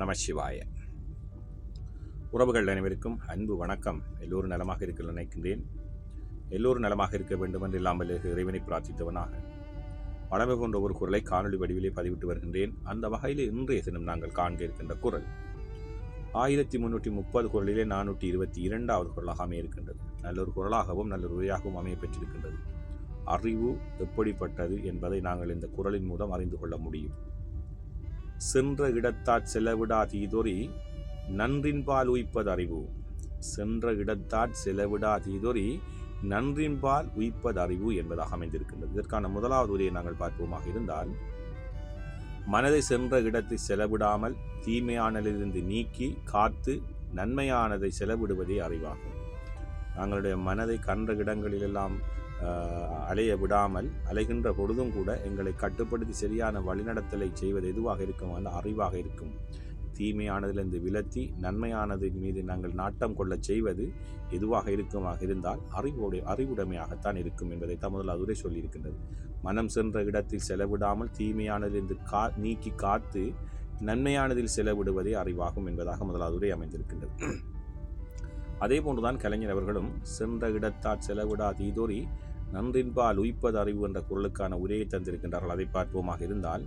நம சிவாய. உறவுகள் அனைவருக்கும் அன்பு வணக்கம். எல்லோரும் நலமாக இருக்க நினைக்கின்றேன். எல்லோரும் நலமாக இருக்க வேண்டும் என்று இல்லாமல் இறைவனை பிரார்த்தித்தவனாக பழமை போன்ற ஒரு குரலை காணொலி வடிவிலே பதிவிட்டு வருகின்றேன். அந்த வகையில் இன்றைய தினம் நாங்கள் காண்க இருக்கின்ற குரல் 1330 குரலிலே 422வது குரலாக அமைய இருக்கின்றது. நல்லொரு குரலாகவும் நல்லொரு உரையாகவும் அமைய பெற்றிருக்கின்றது. அறிவு எப்படிப்பட்டது என்பதை நாங்கள் இந்த குரலின் மூலம் அறிந்து கொள்ள முடியும். சென்ற இடத்தாற் செலவிடா தீதொரி நன்றின்பால் உய்ப்பது அறிவு. சென்ற இடத்தாற் செலவிடா தீதொரி நன்றின்பால் உய்ப்பது அறிவு என்பதாக அமைந்திருக்கின்றது. இதற்கான முதலாவது உரையை நாங்கள் பார்ப்போமாக இருந்தால், மனதை சென்ற இடத்தை செலவிடாமல் தீமையானதிலிருந்து நீக்கி காத்து நன்மையானதை செலவிடுவதே அறிவாகும். நாங்களுடைய மனதை கன்ற இடங்களிலெல்லாம் அலைய விடாமல் அலைகின்ற பொழுதும் கூட எங்களை கட்டுப்படுத்தி சரியான வழிநடத்தலை செய்வது எதுவாக இருக்கும்? அந்த அறிவாக இருக்கும். தீமையானதிலிருந்து விலத்தி நன்மையானதின் மீது நாங்கள் நாட்டம் கொள்ள செய்வது எதுவாக இருக்குமாக இருந்தால் அறிவுடைமையாகத்தான் இருக்கும் என்பதை முதலாவது உரை சொல்லியிருக்கின்றது. மனம் சென்ற இடத்தில் செலவிடாமல் தீமையானதிலிருந்து நீக்கி காத்து நன்மையானதில் செலவிடுவதே அறிவாகும் என்பதாக முதலாவது உரை அமைந்திருக்கின்றது. அதே போன்றுதான் கலைஞர் அவர்களும் சென்ற இடத்தாற் செலவிடா தீதொரி நன்றின்பால் உய்ப்பது அறிவு என்ற குரலுக்கான உரையை தந்திருக்கின்றார்கள். அதை பார்ப்போமாக இருந்தால்,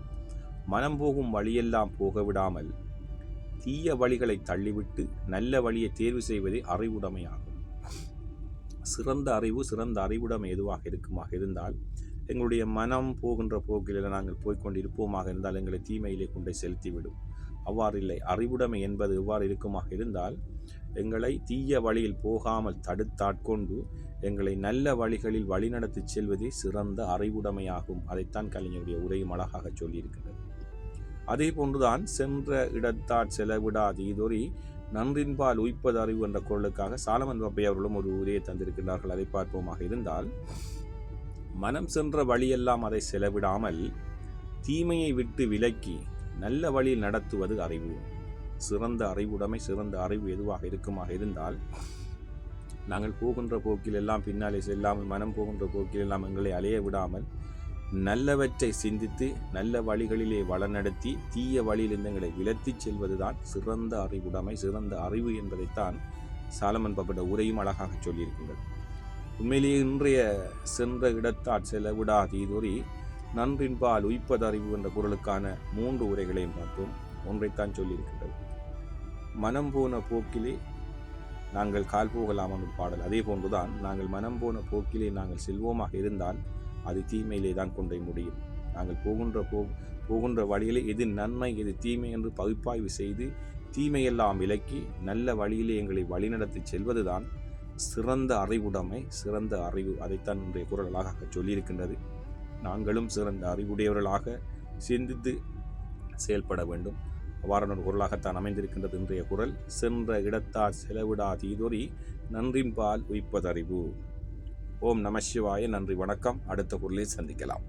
மனம் போகும் வழியெல்லாம் போக விடாமல் தீய வழிகளை தள்ளிவிட்டு நல்ல வழியை தேர்வு செய்வதே அறிவுடைமையாகும். சிறந்த அறிவுடைமை எதுவாக இருக்குமாக இருந்தால், எங்களுடைய மனம் போகின்ற போக்கில் நாங்கள் போய்கொண்டிருப்போமாக இருந்தால் எங்களை தீமையிலே கொண்டே செலுத்திவிடும். அவ்வாறில்லை. அறிவுடைமை என்பது எவ்வாறு இருக்குமாக இருந்தால், எங்களை தீய வழியில் போகாமல் தடுத்தாட்கொண்டு எங்களை நல்ல வழிகளில் வழிநடத்தி செல்வதே சிறந்த அறிவுடைமையாகும். அதைத்தான் கலைஞருடைய உரையும் அழகாக சொல்லியிருக்கின்றது. அதே போன்றுதான் சென்ற இடத்தாற் செலவிடா தீதொரி நன்றின்பால் உய்ப்பது அறிவு என்ற குரலுக்காக சாலமன் பாப்பை அவர்களும் ஒரு உரையை தந்திருக்கின்றார்கள். அதை பார்ப்போமாக இருந்தால், மனம் சென்ற வழியெல்லாம் அதை செலவிடாமல் தீமையை விட்டு விலக்கி நல்ல வழியில் நடத்துவது அறிவு. சிறந்த அறிவுடைமை, சிறந்த அறிவு எதுவாக இருக்குமாக இருந்தால், நாங்கள் போகின்ற போக்கில் எல்லாம் பின்னாலே செல்லாமல் மனம் போகின்ற போக்கில் எல்லாம் எங்களை அலைய விடாமல் நல்லவற்றை சிந்தித்து நல்ல வழிகளிலே வளநடத்தி தீய வழியிலிருந்து எங்களை விலத்தி செல்வதுதான் சிறந்த அறிவுடைமை, சிறந்த அறிவு என்பதைத்தான் சாலமன் பாப்பட உரையும் அழகாக சொல்லியிருக்கின்றது. உண்மையிலேயே இன்றைய சென்ற இடத்தாற் செலவிடா தீதொரி நன்றின்பால் உய்ப்பது அறிவு என்ற குரலுக்கான 3 உரைகளையும் பார்ப்போம். ஒன்றைத்தான் சொல்லியிருக்கின்றது. மனம் போன போக்கிலே நாங்கள் கால் போகலாம் என்ற பாடல். அதே போன்றுதான் நாங்கள் மனம் போன போக்கிலே நாங்கள் செல்வோமாக இருந்தால் அது தீமையிலே தான் கொண்டே முடியும். நாங்கள் போகின்ற வழியிலே எது நன்மை எது தீமை என்று பகுப்பாய்வு செய்து தீமையெல்லாம் விலக்கி நல்ல வழியிலே எங்களை வழிநடத்தி செல்வதுதான் சிறந்த அறிவுடைமை, சிறந்த அறிவு. அதைத்தான் இன்றைய குரல் அழகாக சொல்லியிருக்கின்றது. நாங்களும் சிறந்த அறிவுடையவர்களாக சிந்தித்து செயல்பட வேண்டும். அவ்வாறான ஒரு குரலாகத்தான் அமைந்திருக்கின்றது இன்றைய குரல். சென்ற இடத்தாற் செலவிடா தீதொரி நன்றின்பால் உய்ப்பதறிவு. ஓம் நம சிவாய. நன்றி, வணக்கம். அடுத்த குரலில் சந்திக்கலாம்.